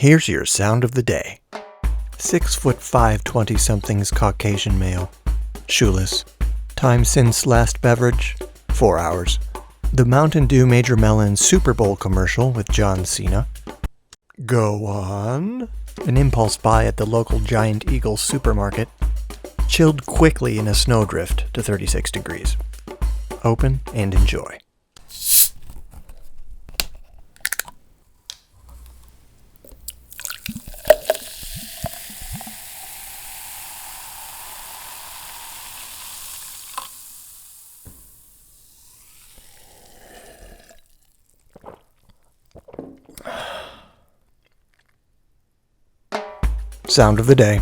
Here's your sound of the day. 6'5", 20-something's Caucasian male. Shoeless. Time since last beverage, 4 hours. The Mountain Dew Major Melon Super Bowl commercial with John Cena. Go on. An impulse buy at the local Giant Eagle supermarket. Chilled quickly in a snowdrift to 36 degrees. Open and enjoy. Sound of the day.